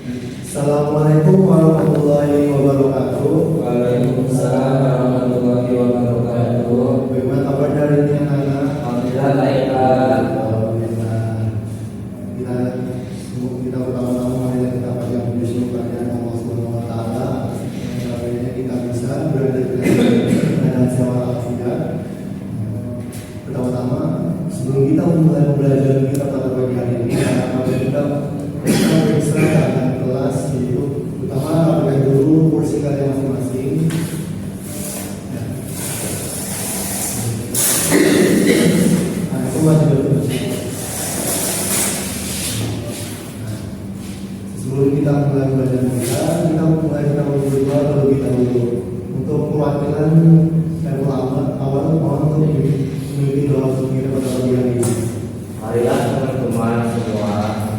Assalamualaikum warahmatullahi wabarakatuh. Waalaikumsalam warahmatullahi wabarakatuh. Bagaimana kabar hari ini anak-anak? Alhamdulillah baik, Pak. Alhamdulillah. Kita pertama-tama marilah kita panjatkan puji syukur kehadirat Allah Subhanahu wa taala yang sampai kita bisa berada di keadaan sehat walafiat. Pertama-tama sebelum kita memulai pembelajaran kita pada pagi hari ini, kita beristirahat kelas itu pertama pakai dulu kursi kalian masing-masing. Nah, itu wajib dulu. Sebelum kita mulai belajar kita berdoa terlebih dahulu untuk perwakilan dan awal mohon untuk memimpin doa kita pada pagi hari ini. Marilah teman-teman semua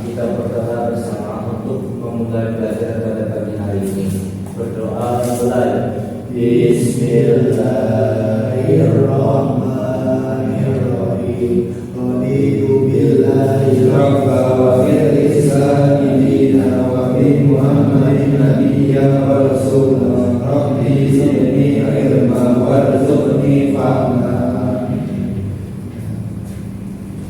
kita berdoa bersama untuk memulai belajar pada pagi hari ini. Berdoa mulai. Bismillahirrahmanirrahim. Raditu billahi rabba wa bil islami dina wa bi Muhammadin nabiyyan wa rasulan. Rabbi zidni ilma warzuqni fahma.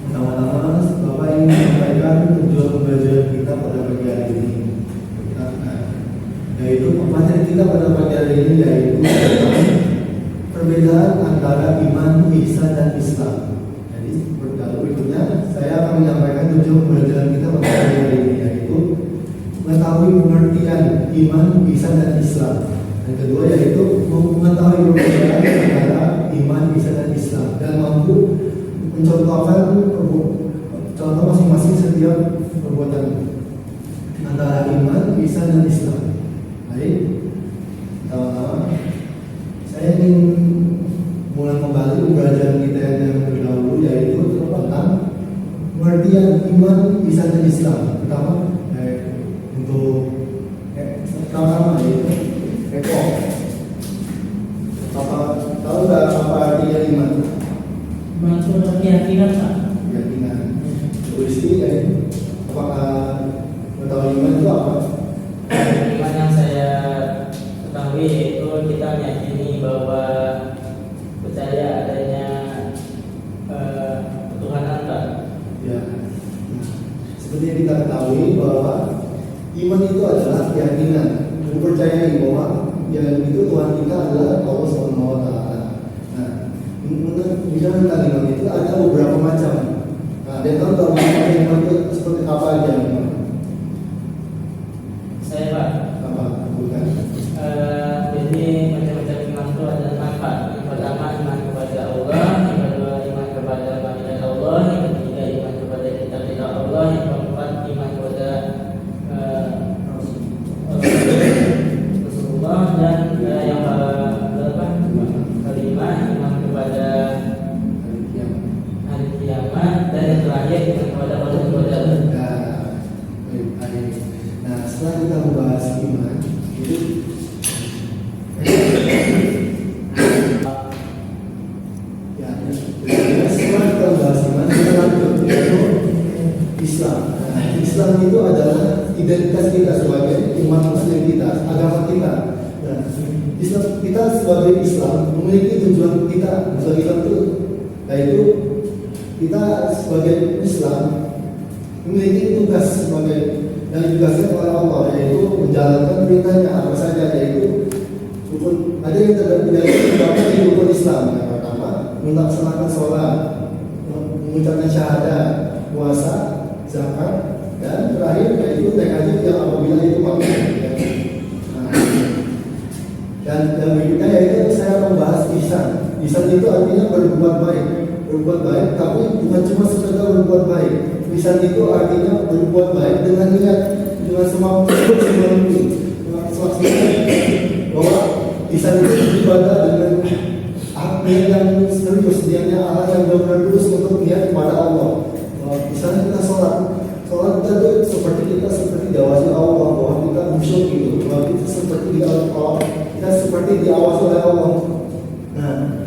Pertama-tama Bapak ingin menyampaikan tujuan pembelajaran kita pada pagi hari ini, yaitu pembelajaran kita pada pagi hari ini yaitu perbedaan antara iman, ihsan dan Islam. Jadi berikutnya saya akan menyampaikan tujuan pembelajaran kita pada pagi hari ini yaitu mengetahui pengertian iman, ihsan dan Islam. Dan kedua yaitu mengetahui perbedaan antara iman, ihsan dan Islam dan mampu mencontohkan contoh masing-masing setiap perbuatan antara iman, ihsan dan Islam. Baik, pertama saya ingin mulai kembali pembelajaran kita yang terdahulu yaitu tentang pengertian iman, ihsan dan Islam. Pertama untuk pertama yaitu Eko. Tahu nggak apa artinya iman? Maksud keyakinan, Pak. Keyakinan. Tulis ya. Apakah mengetahui iman itu apa? Iman yang saya ketahui yaitu kita meyakini bahwa percaya adanya ketuhanan, Pak. Ya. Seperti yang kita ketahui bahwa iman itu adalah keyakinan, mempercayai bahwa yang itu Tuhan kita adalah Allah Subhanahu wa taala. Nah, misalnya kalimat itu ada beberapa macam. Nah, dia tahu kalau iman itu seperti apa aja? Saya, Pak. Apa? Bukan. Jadi macam-macam iman itu ada 6, Pak. Yang pertama iman kepada Allah, yang kedua iman kepada malaikat Allah, yang ketiga iman kepada kitab-kitab Allah, yang keempat iman kepada Rasulullah, dan yang kelima iman kepada hari kiamat, dan yang terakhir iman kepada Allah. Nah, setelah kita membahas iman, itu setelah kita membahas iman, kita lanjut yaitu Islam. Nah, Islam itu adalah identitas kita sebagai umat Muslim kita, agama kita. Nah, Islam kita sebagai Islam memiliki tujuan kita sebagai Islam itu, yaitu kita sebagai Islam memiliki tugas sebagai yang ditugaskan oleh Allah, yaitu menjalankan perintahnya apa saja, yaitu rukun. Ada yang terdapat di rukun Islam. Yang pertama melaksanakan sholat, mengucapkan syahadat, puasa, zakat, dan terakhir yaitu naik haji yang apabila itu makruh. Dan yang berikutnya yaitu saya membahas ihsan. Ihsan itu artinya berbuat baik. Berbuat baik, tapi bukan cuma sekedar berbuat baik. Ihsan itu artinya berbuat baik dengan niat, dengan semaksimal bahwa ihsan itu beribadah dengan niat yang serius, niatnya Allah yang benar-benar tulus untuk niat kepada Allah. Misalnya kita sholat kita itu seperti diawasi Allah, bahwa kita khusyuk gitu, bahwa kita seperti diawasi oleh Allah. Nah,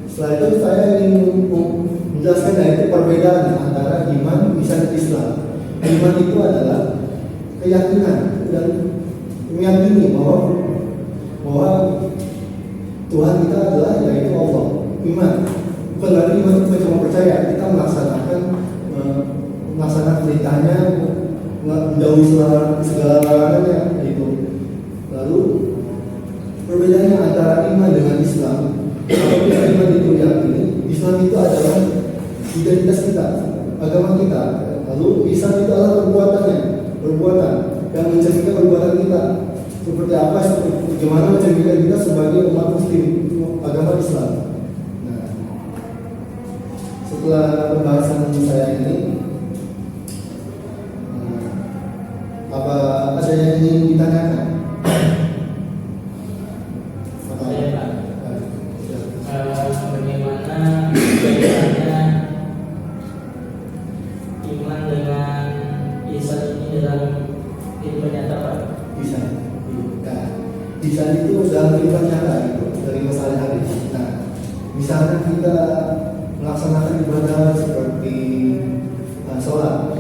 setelah itu saya ingin menjelaskan yaitu perbedaan antara iman, ihsan dan Islam. Iman itu adalah keyakinan dan meyakini bahwa Tuhan kita adalah yaitu Allah. Iman bukan berarti iman kita cuma percaya, kita melaksanakan perintahnya, menjauhi segala larangannya itu. Lalu perbedaannya antara iman dengan Islam, kalau kita iman itu yakini, Islam itu adalah identitas kita, agama kita. Lalu Islam itu adalah perbuatan yang mencerminkan perbuatan kita. Seperti apa? Bagaimana mencerminkan kita sebagai umat Muslim, agama Islam. Nah, setelah pembahasan saya ini, apa ada yang ingin ditanyakan? Saya Pak, bagaimana bedanya iman dengan ihsan ini dalam kehidupan nyata Pak? Bisa itu dalam kehidupan nyata gitu, dari masalah hari. Nah, misalnya kita melaksanakan ibadah seperti sholat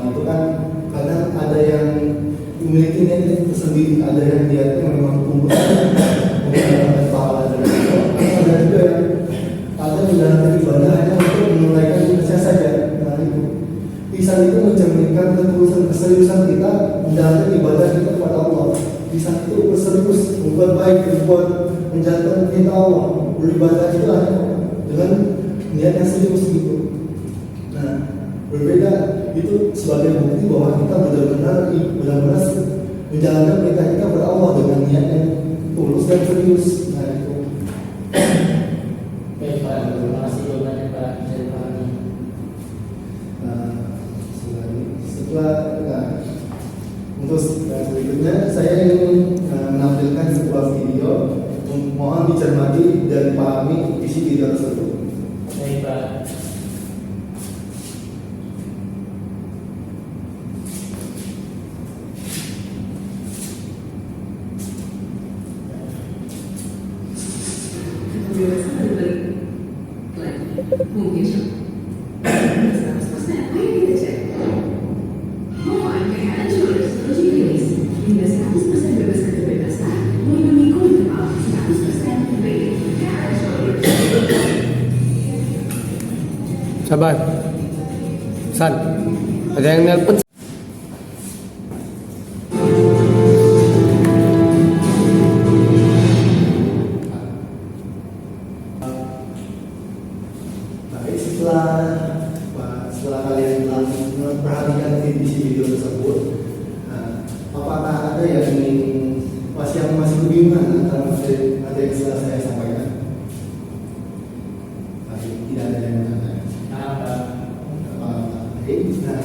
itu kan kadang ada yang memiliki niat tersendiri, ada yang niatnya memang menggunakan pahala dari Allah, ada juga yang ada menjalankan ibadah hanya untuk menunaikan tugasnya saja. Nah ihsan itu mencerminkan ketulusan keseriusan kita menjalankan ibadah kita kepada Allah. Ihsan itu berserius, berbuat baik, berbuat menjalankan perintah Allah, beribadah itu hanya dengan niat yang serius gitu. Nah, berbeda itu sebagai bukti bahwa kita benar-benar menjalankan perintah kita kepada Allah dengan niat yang tulus dan serius. Nah itu. Baik Pak, terima kasih jawabannya Pak, bisa dipahami. Untuk berikutnya saya ingin menampilkan sebuah video. Mohon dicermati dan pahami isi video tersebut. Baik Pak. Mungkin 100% ayo kita cek. Mohon PHN Jewelers Rejeki hingga 100% bebas kebebasan melindungi kulit kepala 100% bebas. PHN Jewelers. Sabar. San, ada yang nelpon. Baik, setelah kalian memperhatikan isi video tersebut, apakah ada yang masih kebingungan antara materi yang setelah saya sampaikan? Baik, tidak ada yang bertanya. Baik, nah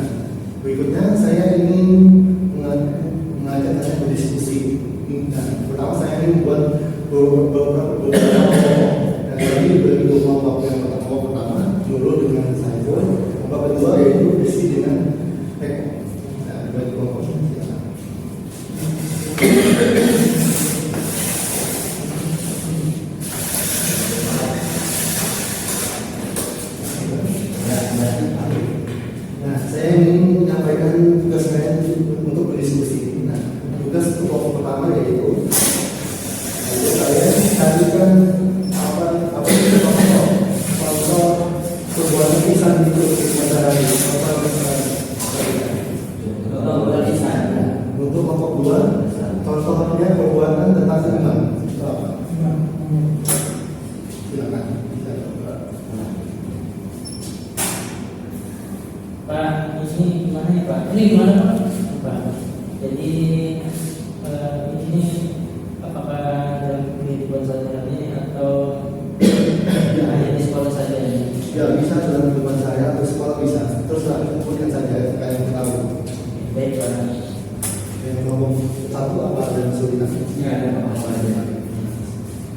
berikutnya saya ingin mengajak kalian berdiskusi. Nah, pertama saya ingin membuat beberapa kelompok. Dan tadi bagi dua kelompok. Yang pertama Nurul dengan Saiful, kelompok kedua yaitu Desi dengan Eko. Nah, bagi kelompok silakan. Nah, saya ingin menyampaikan tugas saya untuk berdiskusi. Nah, tugas kelompok pertama yaitu kalian carikan apa itu contoh perbuatan ihsan itu masyarakat untuk kelompok dua contohnya perbuatan tentang iman. Silakan. Pak, ini gimana ya Pak? Ini gimana Pak? Jadi ini apakah dalam kehidupan sehari-hari atau hanya di sekolah saja? Ya bisa dalam kehidupan saya atau sekolah bisa. Terus lakukan saja kalian tahu. Baik Pak. Yang ngomong satu apa ada yang kesulitan? Ya, ada apa-apa aja.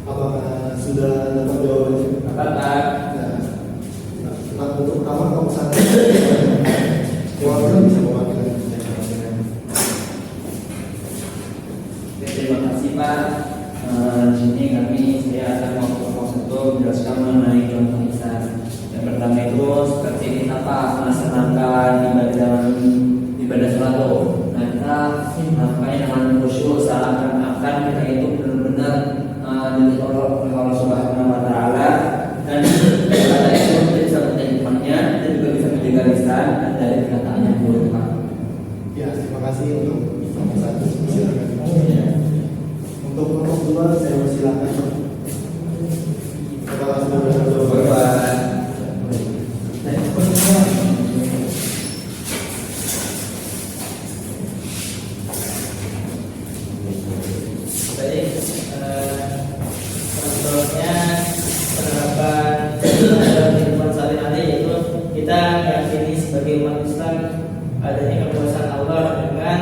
Apakah sudah dapat jawabannya? Apakah Nah, untuk pertama kamu sadar keluarga bisa mewakili. Terima kasih Pak. Di sini saya akan menjelaskan mengenai contoh ihsan. Yang pertama itu seperti kita Pak melaksanakan ibadah sholat. Nah kita kita melakukannya dengan khusyuk, seakan-akan kita itu benar-benar dilihat oleh Allah Subhanahu Wa Taala, dan kata itu kita bisa menjadi imannya, dan juga bisa menjaga lisan dari perkataan yang buruk. Ya, terima kasih untuk nomor 1. Silakan. Untuk nomor 2 saya persilakan. Terima kasih sudah Baik, contohnya penerapan dalam kehidupan sehari-hari, yaitu kita meyakini sebagai umat Islam adanya kekuasaan Allah dengan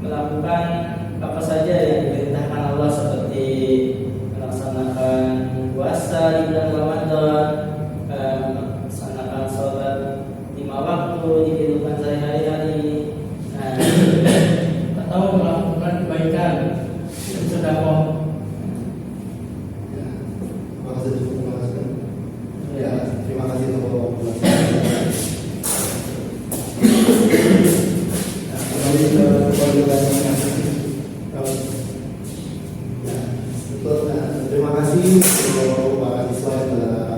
melakukan apa saja yang diperintahkan Allah, seperti melaksanakan puasa di bulan Ramadan, melaksanakan sholat 5 waktu di kehidupan sehari-hari, atau melakukan kebaikan dan sedekah. Ya, terima kasih. Ya, terima kasih untuk kembali ke kewajiban terima kasih untuk para siswa yang telah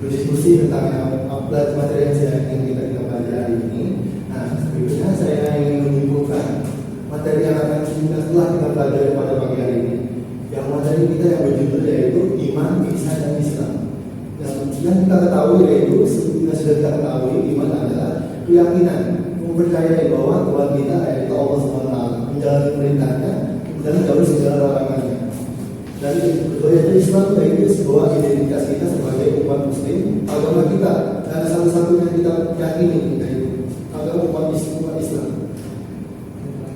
berdiskusi tentang upload materi yang kita pelajari ini. Nah, berikutnya saya ingin menyimpulkan materi yang akan setelah kita pelajari pada pagi hari ini. Yang materi kita yang berjudul yaitu iman, ihsan, dan Islam. Yang kita ketahui yaitu sudah kita ketahui iman adalah keyakinan, mempercayai bahwa Tuhan kita yaitu Allah SWT menjalani perintahnya dan menjauhi segala larangannya. Dan kedua itu Islam yaitu sebuah identitas kita sebagai umat Muslim, agama kita, dan salah satunya kita yakini yaitu agama umat Islam.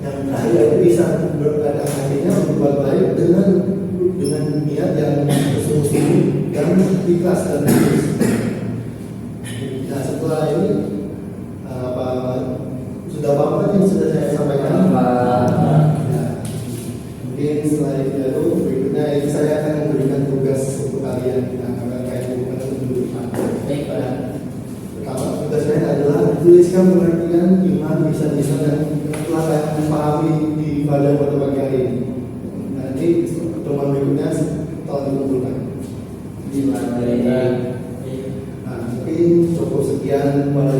Yang terakhir yaitu bisa berada hatinya berbuat baik dengan niat yang bersungguh-sungguh dan ikhlas dan tulus. Nah, setelah ini sudah apa yang sudah saya sampaikan? Ya, mungkin setelah itu berikutnya ini saya akan memberikan tugas untuk kalian yang akan kait hubungan untuk Baik, Pak. pertama tugas saya adalah tuliskan pengertian iman, ihsan, dan telah saya memahami pada pagi hari ini. Nanti pertemuan berikutnya telah dikumpulkan. Nah, mungkin cukup sekian pada